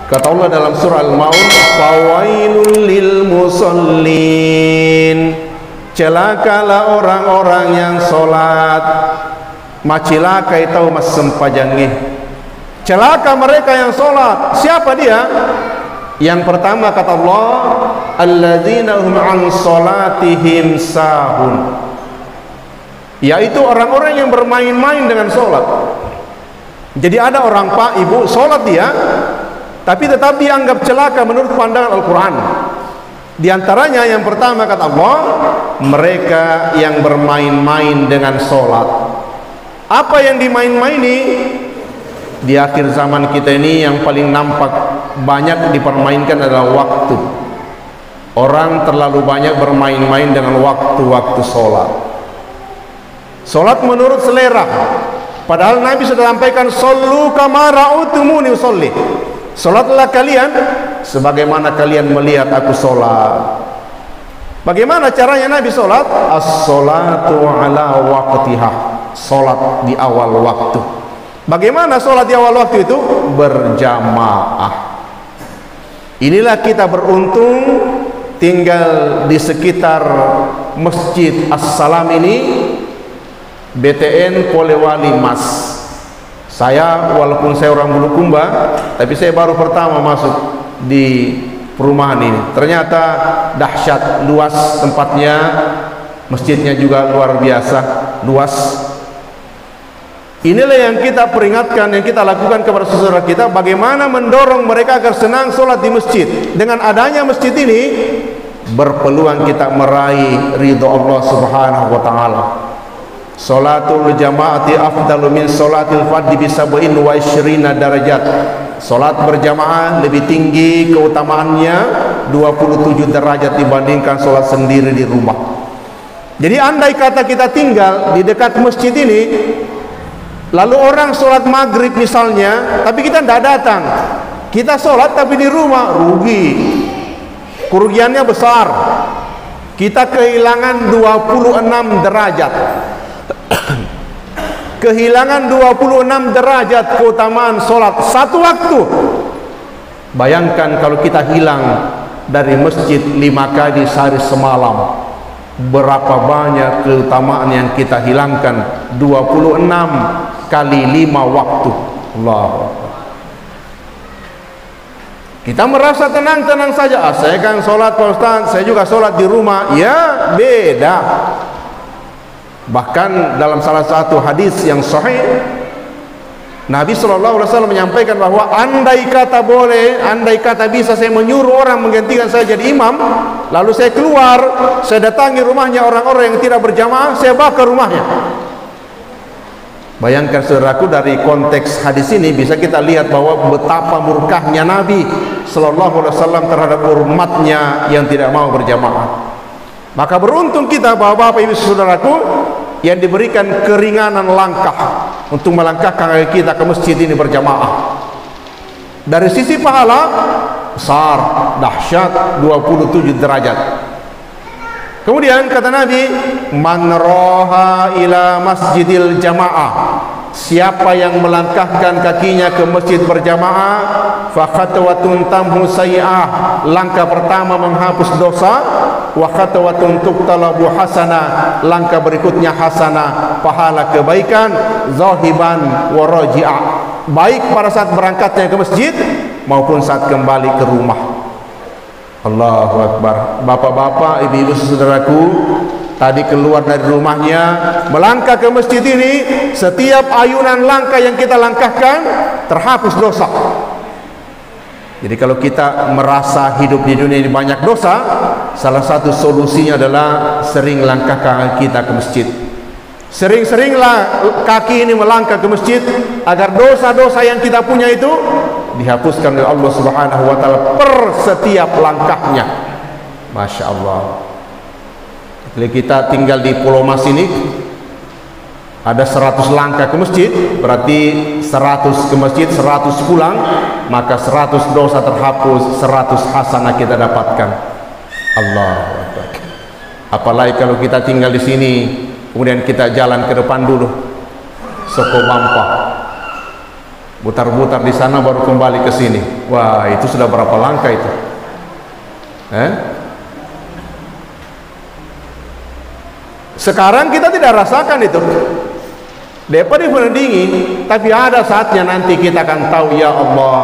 Kata Allah dalam surah Al-Maun, fawailul lil musallin, celakalah orang-orang yang sholat. Macilakai tahu mas sempajangi, celaka mereka yang sholat. Siapa dia? Yang pertama kata Allah, alladzina hum an sholatihim sahun, yaitu orang-orang yang bermain-main dengan sholat. Jadi ada orang pak ibu sholat dia, tapi tetap dianggap celaka menurut pandangan Al-Quran. Di antaranya yang pertama kata Allah, mereka yang bermain-main dengan sholat. Apa yang dimain-maini? Di akhir zaman kita ini yang paling nampak banyak dipermainkan adalah waktu. Orang terlalu banyak bermain-main dengan waktu-waktu sholat. Sholat menurut selera, padahal Nabi sudah sampaikan, sallu kama ra'utumuni usolli, sholatlah kalian sebagaimana kalian melihat aku sholat. Bagaimana caranya Nabi sholat? As-sholatu ala waqtiha, sholat di awal waktu. Bagaimana sholat di awal waktu itu? Berjamaah. Inilah kita beruntung tinggal di sekitar Masjid As-Salam ini, BTN Polewali Mas. Saya walaupun saya orang Bulukumba, tapi saya baru pertama masuk di perumahan ini. Ternyata dahsyat, luas tempatnya, masjidnya juga luar biasa luas. Inilah yang kita peringatkan, yang kita lakukan kepada saudara kita, bagaimana mendorong mereka agar senang sholat di masjid. Dengan adanya masjid ini, berpeluang kita meraih ridho Allah Subhanahu wa ta'ala. Sholatul jamaati afdalu min sholatil fardhi bi 27 darajat. Sholat berjamaah lebih tinggi keutamaannya 27 derajat dibandingkan sholat sendiri di rumah. Jadi andai kata kita tinggal di dekat masjid ini, lalu orang sholat maghrib misalnya, tapi kita tidak datang, kita sholat tapi di rumah, rugi, kerugiannya besar. Kita kehilangan 26 derajat. Kehilangan 26 derajat keutamaan sholat satu waktu. Bayangkan kalau kita hilang dari masjid 5 kali sehari semalam, berapa banyak keutamaan yang kita hilangkan. 26 kali 5 waktu. Allah. Kita merasa tenang-tenang saja. Saya kan sholat Pak Ustaz, saya juga sholat di rumah. Ya beda. Bahkan dalam salah satu hadis yang sahih, Nabi SAW menyampaikan bahwa andai kata boleh, andai kata bisa saya menyuruh orang menggantikan saya jadi imam, lalu saya keluar, saya datangi rumahnya orang-orang yang tidak berjamaah, saya bakar rumahnya. Bayangkan saudaraku, dari konteks hadis ini bisa kita lihat bahwa betapa murkahnya Nabi SAW terhadap umatnya yang tidak mau berjamaah. Maka beruntung kita bapak-bapak ibu saudaraku yang diberikan keringanan langkah untuk melangkahkan kaki kita ke masjid ini berjamaah. Dari sisi pahala besar, dahsyat, 27 derajat. Kemudian kata Nabi, man roha ila masjidil jamaah, siapa yang melangkahkan kakinya ke masjid berjamaah, fa khatwatun tamhu sayyi'ah, langkah pertama menghapus dosa, wa khatwatun tuqtalabu hasanah, langkah berikutnya hasanah, pahala kebaikan, zahiban wa raji'ah, baik pada saat berangkatnya ke masjid maupun saat kembali ke rumah. Allahu Akbar. Bapak-bapak, ibu-ibu saudaraku, tadi keluar dari rumahnya melangkah ke masjid ini, setiap ayunan langkah yang kita langkahkan terhapus dosa. Jadi kalau kita merasa hidup di dunia ini banyak dosa, salah satu solusinya adalah sering langkahkan kita ke masjid. Sering-seringlah kaki ini melangkah ke masjid agar dosa-dosa yang kita punya itu dihapuskan oleh Allah Subhanahu wa ta'ala per setiap langkahnya. Masya Allah. Jadi kita tinggal di Pulau Mas ini, ada 100 langkah ke masjid, berarti 100 ke masjid, 100 pulang, maka 100 dosa terhapus, 100 hasanah kita dapatkan. Allah. Apalagi kalau kita tinggal di sini, kemudian kita jalan ke depan dulu, Soko Bampa. Mutar-mutar di sana baru kembali ke sini. Wah, itu sudah berapa langkah itu? Sekarang kita tidak rasakan itu. Daripada dingin, tapi ada saatnya nanti kita akan tahu, ya Allah,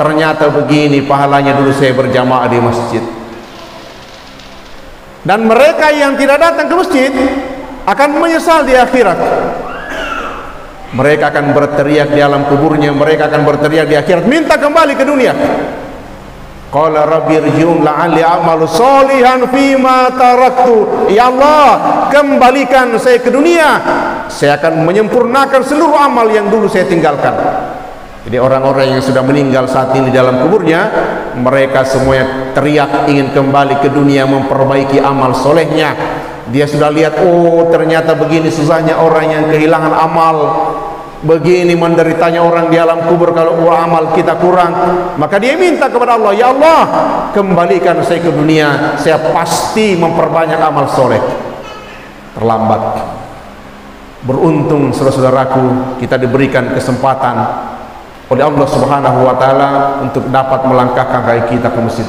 ternyata begini pahalanya dulu saya berjamaah di masjid. Dan mereka yang tidak datang ke masjid akan menyesal di akhirat. Mereka akan berteriak di alam kuburnya, mereka akan berteriak di akhirat, minta kembali ke dunia. Qala rabbi irji'un la'alli a'malu sholihan fima taraktu. Ya Allah, kembalikan saya ke dunia, saya akan menyempurnakan seluruh amal yang dulu saya tinggalkan. Jadi orang-orang yang sudah meninggal saat ini dalam kuburnya, mereka semuanya teriak ingin kembali ke dunia memperbaiki amal solehnya. Dia sudah lihat, oh ternyata begini susahnya orang yang kehilangan amal, begini menderitanya orang di alam kubur kalau amal kita kurang. Maka dia minta kepada Allah, ya Allah, kembalikan saya ke dunia, saya pasti memperbanyak amal soleh. Terlambat. Beruntung saudara-saudaraku, kita diberikan kesempatan oleh Allah Subhanahu wa taala untuk dapat melangkahkan kaki kita ke masjid.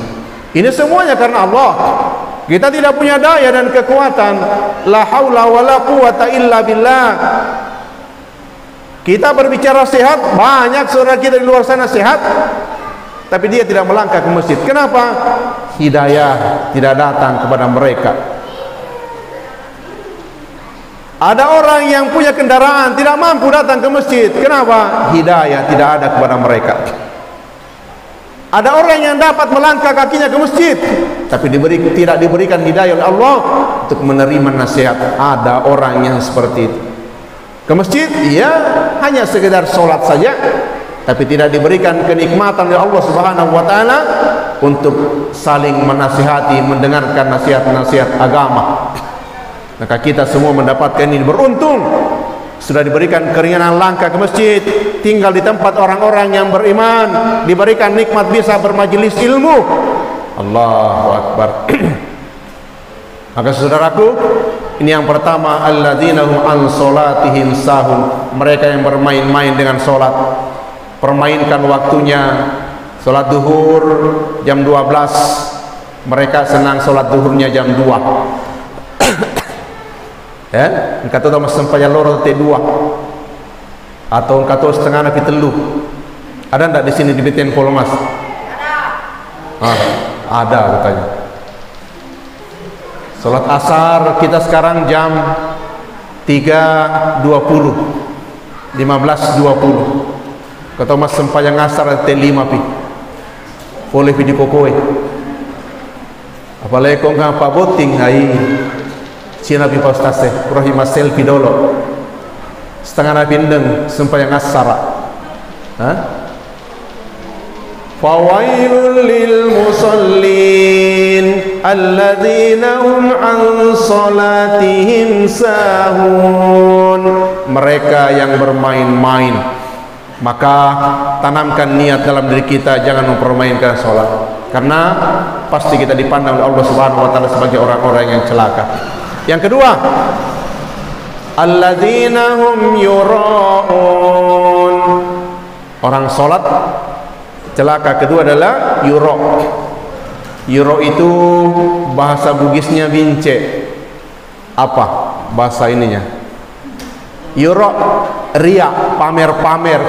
Ini semuanya karena Allah. Kita tidak punya daya dan kekuatan. La haula wala quwata illa billah. Kita berbicara sehat, banyak saudara kita di luar sana sehat, tapi dia tidak melangkah ke masjid. Kenapa? Hidayah tidak datang kepada mereka. Ada orang yang punya kendaraan tidak mampu datang ke masjid. Kenapa? Hidayah tidak ada kepada mereka. Ada orang yang dapat melangkah kakinya ke masjid, tapi tidak diberikan hidayah oleh Allah untuk menerima nasihat. Ada orang yang seperti itu. Ke masjid, iya, hanya sekedar sholat saja, tapi tidak diberikan kenikmatan oleh Allah Subhanahu wa taala untuk saling menasihati, mendengarkan nasihat-nasihat agama. Maka kita semua mendapatkan ini, beruntung sudah diberikan keringanan langkah ke masjid, tinggal di tempat orang-orang yang beriman, diberikan nikmat bisa bermajelis ilmu. Allahu Akbar. Maka saudaraku, ini yang pertama, alladzina hum an sholatihim sahun, mereka yang bermain-main dengan sholat, permainkan waktunya. Sholat duhur jam 12, mereka senang sholat duhurnya jam 2. Ya, kata tahu sampaya loro T2 atau kata setengah napi telu. Ada ndak di sini di BTN Polmas? Ada katanya. Salat asar kita sekarang jam 3.20, 15.20. Kata mas sampaya ngasar T5 pi. Boleh di kokoe. Apalagi kau nggak apa boting hai. Cina pi paustase, rohima selfie dolo. Setengah nabi ndeng sampai yang asara. Fawailul lil musallin alladzina hum an salatihim sahun. Mereka yang bermain-main. Maka tanamkan niat dalam diri kita, jangan mempermainkan sholat, karena pasti kita dipandang oleh Allah Subhanahu wa taala sebagai orang-orang yang celaka. Yang kedua, alladzina hum yura'un. Orang salat celaka. Kedua adalah yura'. Yura' itu bahasa Bugisnya vince. Apa bahasa ininya? Yura' ria, pamer-pamer.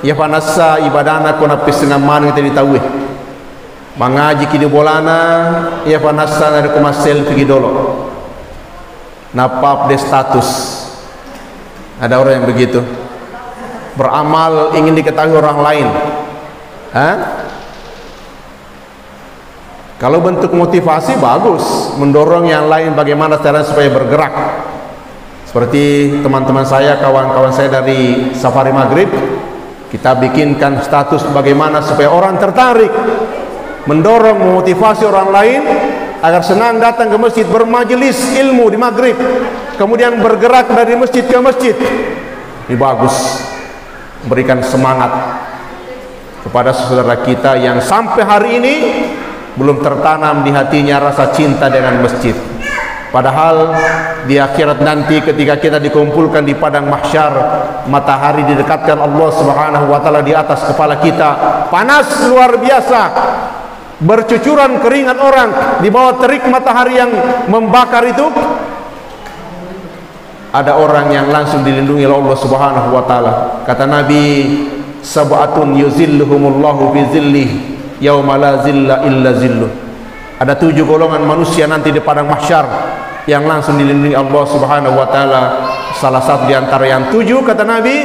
Ya panasa ibadana kona pesengaman kita ditahui. Mangaji kini bolana, ya panasa dari komasel pergi dolo. Napap de status. Ada orang yang begitu, beramal ingin diketahui orang lain. Kalau bentuk motivasi bagus, mendorong yang lain bagaimana caranya supaya bergerak. Seperti teman-teman saya, kawan-kawan saya dari Safari Maghrib, kita bikinkan status bagaimana supaya orang tertarik, mendorong, memotivasi orang lain agar senang datang ke masjid, bermajelis ilmu di maghrib, kemudian bergerak dari masjid ke masjid. Ini bagus, berikan semangat kepada saudara kita yang sampai hari ini belum tertanam di hatinya rasa cinta dengan masjid. Padahal di akhirat nanti ketika kita dikumpulkan di padang mahsyar, matahari didekatkan Allah Subhanahu wa taala di atas kepala kita, panas luar biasa, bercucuran keringat orang di bawah terik matahari yang membakar itu. Ada orang yang langsung dilindungi oleh Allah Subhanahu wa taala. Kata Nabi, sab'atun yuzilluhumullahu fi zillih yauma la zilla illa zilluh. Ada 7 golongan manusia nanti di padang mahsyar yang langsung dilindungi Allah Subhanahu wa taala. Salah satu di antara yang 7 kata Nabi,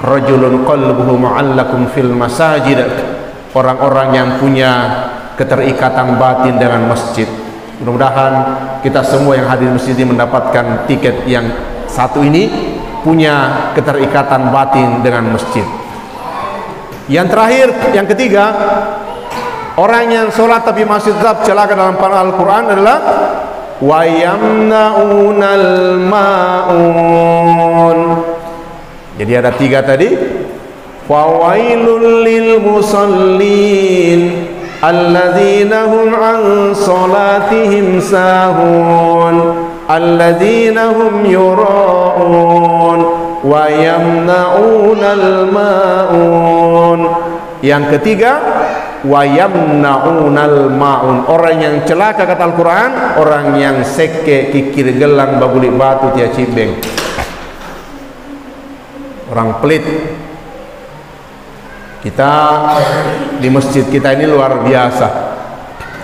rajulun qalbuhu mu'allaqun fil masajid. Orang-orang yang punya keterikatan batin dengan masjid. Mudah-mudahan kita semua yang hadir di masjid ini mendapatkan tiket yang satu ini, punya keterikatan batin dengan masjid. Yang terakhir, yang ketiga, orang yang sholat tapi masih tetap celaka dalam Al-Quran adalah wa yamna'unal ma'un. Jadi ada 3 tadi. Fawailul lil musallin alladzina hum an salatihim sahun alladzina hum yura'un wa yamna'unal ma'un. Yang ketiga, wa yamna'unal ma'un. Orang yang celaka kata Al-Quran, orang yang seke kikir gelang bagulik batu tia cibeng, orang pelit. Kita di masjid kita ini luar biasa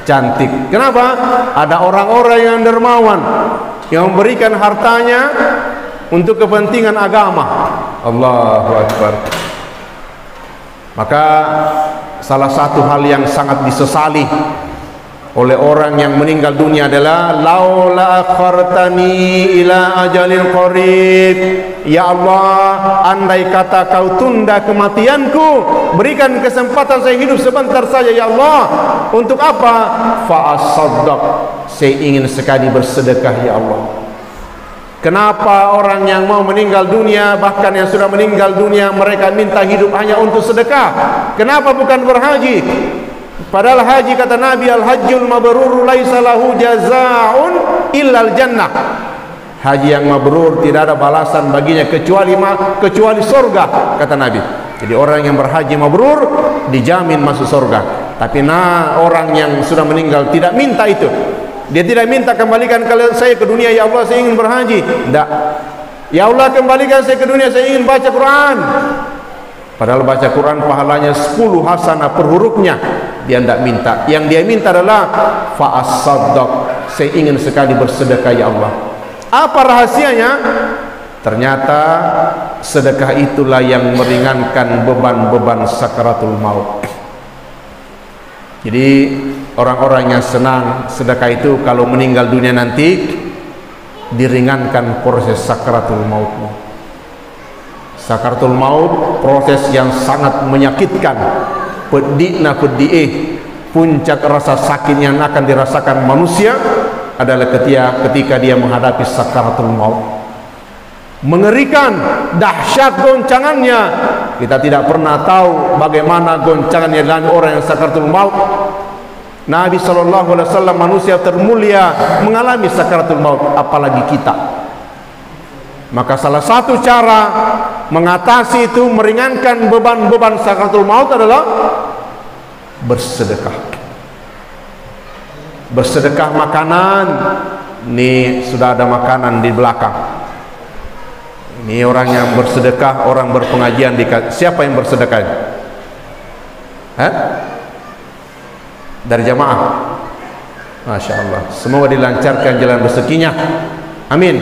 cantik. Kenapa? Ada orang-orang yang dermawan, yang memberikan hartanya untuk kepentingan agama. Allahu Akbar. Maka salah satu hal yang sangat disesali oleh orang yang meninggal dunia adalah laula akhartani ila ajalin qarib, ya Allah, andai kata kau tunda kematianku, berikan kesempatan saya hidup sebentar saja ya Allah. Untuk apa? Fa asaddaq, saya ingin sekali bersedekah ya Allah. Kenapa orang yang mau meninggal dunia, bahkan yang sudah meninggal dunia, mereka minta hidup hanya untuk sedekah? Kenapa bukan berhaji? Padahal haji kata Nabi, al-hajjul mabrur laisa lahu jazaa'un illal jannah. Haji yang mabrur tidak ada balasan baginya kecuali surga kata Nabi. Jadi orang yang berhaji mabrur dijamin masuk surga. Tapi orang yang sudah meninggal tidak minta itu. Dia tidak minta kembalikan saya ke dunia ya Allah, saya ingin berhaji. Tidak. Ya Allah, kembalikan saya ke dunia, saya ingin baca Quran. Padahal baca Quran pahalanya 10 hasanah per hurufnya. Dia tidak minta. Yang dia minta adalah fa'as-saddaq, saya ingin sekali bersedekah ya Allah. Apa rahasianya? Ternyata sedekah itulah yang meringankan beban-beban sakaratul maut. Jadi orang-orang yang senang sedekah itu kalau meninggal dunia nanti diringankan proses sakaratul mautnya. Sakaratul maut proses yang sangat menyakitkan. Pedihna pedih, puncak rasa sakit yang akan dirasakan manusia adalah ketika dia menghadapi sakaratul maut. Mengerikan, dahsyat goncangannya. Kita tidak pernah tahu bagaimana goncangannya dalam orang yang sakaratul maut. Nabi SAW, manusia termulia, mengalami sakaratul maut, apalagi kita. Maka salah satu cara mengatasi itu, meringankan beban-beban sakaratul maut adalah bersedekah. Bersedekah makanan. Ini sudah ada makanan di belakang. Ini orang yang bersedekah, orang berpengajian. Siapa yang bersedekah? Dari jamaah. Masya Allah. Semoga dilancarkan jalan rezekinya. Amin.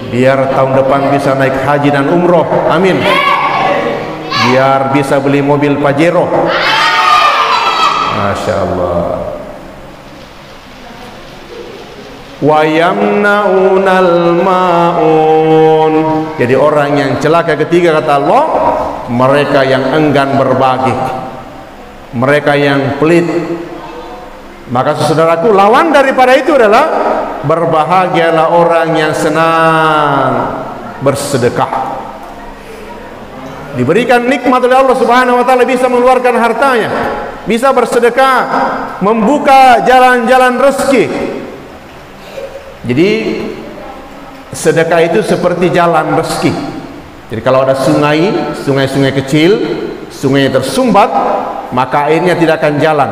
Biar tahun depan bisa naik haji dan umroh. Amin. Biar bisa beli mobil Pajero. Masya Allah. Wa yamna'unal ma'un. Jadi orang yang celaka ketiga kata Allah, mereka yang enggan berbagi, mereka yang pelit. Maka saudaraku, lawan daripada itu adalah berbahagialah orang yang senang bersedekah. Diberikan nikmat oleh Allah Subhanahu wa taala, bisa mengeluarkan hartanya, bisa bersedekah, membuka jalan-jalan rezeki. Jadi sedekah itu seperti jalan rezeki. Jadi kalau ada sungai-sungai kecil, sungai tersumbat, maka airnya tidak akan jalan.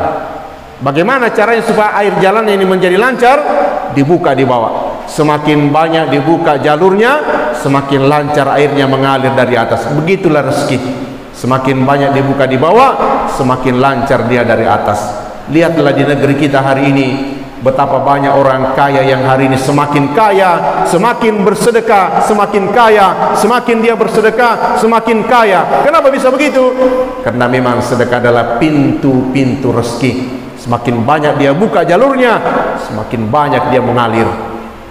Bagaimana caranya supaya air jalan ini menjadi lancar? Dibuka di bawah. Semakin banyak dibuka jalurnya, semakin lancar airnya mengalir dari atas. Begitulah rezeki. Semakin banyak dibuka di bawah, semakin lancar dia dari atas. Lihatlah di negeri kita hari ini, betapa banyak orang kaya yang hari ini semakin kaya, semakin bersedekah, semakin kaya, semakin dia bersedekah, semakin kaya. Kenapa bisa begitu? Karena memang sedekah adalah pintu-pintu rezeki. Semakin banyak dia buka jalurnya, semakin banyak dia mengalir.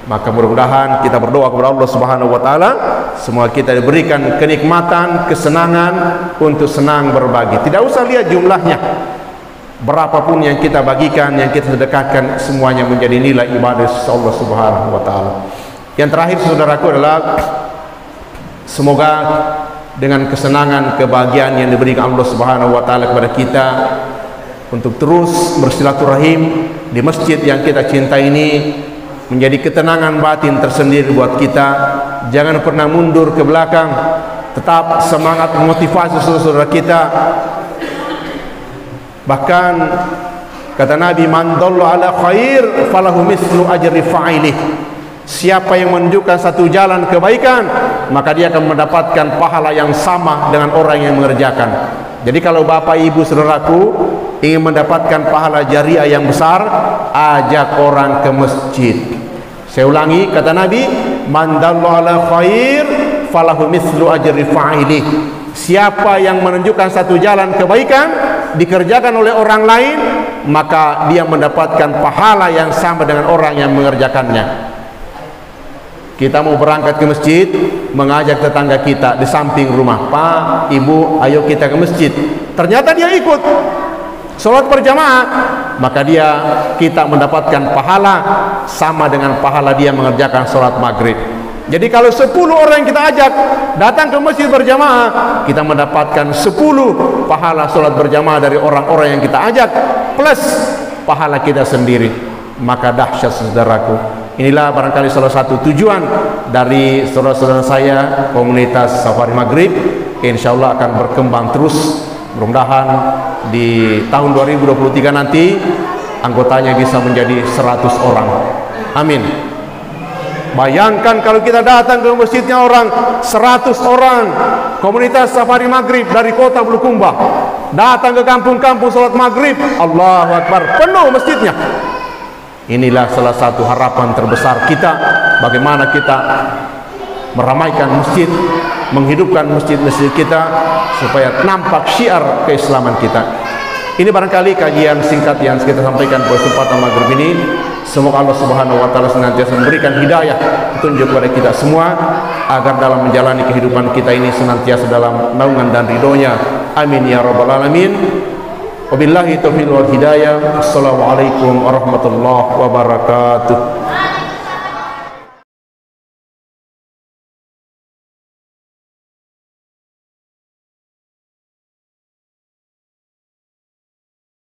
Maka mudah-mudahan kita berdoa kepada Allah Subhanahu wa taala, semua kita diberikan kenikmatan, kesenangan untuk senang berbagi. Tidak usah lihat jumlahnya. Berapapun yang kita bagikan, yang kita sedekahkan, semuanya menjadi nilai ibadah Allah Subhanahu wa taala. Yang terakhir saudaraku adalah semoga dengan kesenangan, kebahagiaan yang diberikan Allah Subhanahu wa taala kepada kita untuk terus bersilaturahim di masjid yang kita cintai ini menjadi ketenangan batin tersendiri buat kita. Jangan pernah mundur ke belakang, tetap semangat memotivasi saudara kita. Bahkan kata Nabi, man dalla ala khair falahu mislu ajri fa'ilih. Siapa yang menunjukkan satu jalan kebaikan, maka dia akan mendapatkan pahala yang sama dengan orang yang mengerjakan. Jadi kalau bapak ibu saudaraku ingin mendapatkan pahala jariah yang besar, ajak orang ke masjid. Saya ulangi, kata Nabi, man dalla ala khair falahu mislu ajri fa'ilih. Siapa yang menunjukkan satu jalan kebaikan dikerjakan oleh orang lain, maka dia mendapatkan pahala yang sama dengan orang yang mengerjakannya. Kita mau berangkat ke masjid, mengajak tetangga kita di samping rumah, Pak, Ibu, ayo kita ke masjid. Ternyata dia ikut sholat berjamaah, maka kita mendapatkan pahala sama dengan pahala dia mengerjakan sholat maghrib. Jadi kalau 10 orang yang kita ajak datang ke masjid berjamaah, kita mendapatkan 10 pahala sholat berjamaah dari orang-orang yang kita ajak, plus pahala kita sendiri. Maka dahsyat saudaraku. Inilah barangkali salah satu tujuan dari saudara-saudara saya komunitas Safari Maghrib. Insya Allah akan berkembang terus. Mudah-mudahan di tahun 2023 nanti anggotanya bisa menjadi 100 orang. Amin. Bayangkan kalau kita datang ke masjidnya orang 100 orang, komunitas Safari Maghrib dari kota Bulukumba datang ke kampung-kampung sholat maghrib, Allahu Akbar, penuh masjidnya. Inilah salah satu harapan terbesar kita, bagaimana kita meramaikan masjid, menghidupkan masjid-masjid kita supaya nampak syiar keislaman kita. Ini barangkali kajian singkat yang kita sampaikan pada kesempatan maghrib ini. Semoga Allah Subhanahu wa taala senantiasa memberikan hidayah, petunjuk kepada kita semua agar dalam menjalani kehidupan kita ini senantiasa dalam naungan dan ridhonya. Amin ya rabbal alamin. Wabillahi taufiq wal hidayah. Assalamualaikum warahmatullahi wabarakatuh.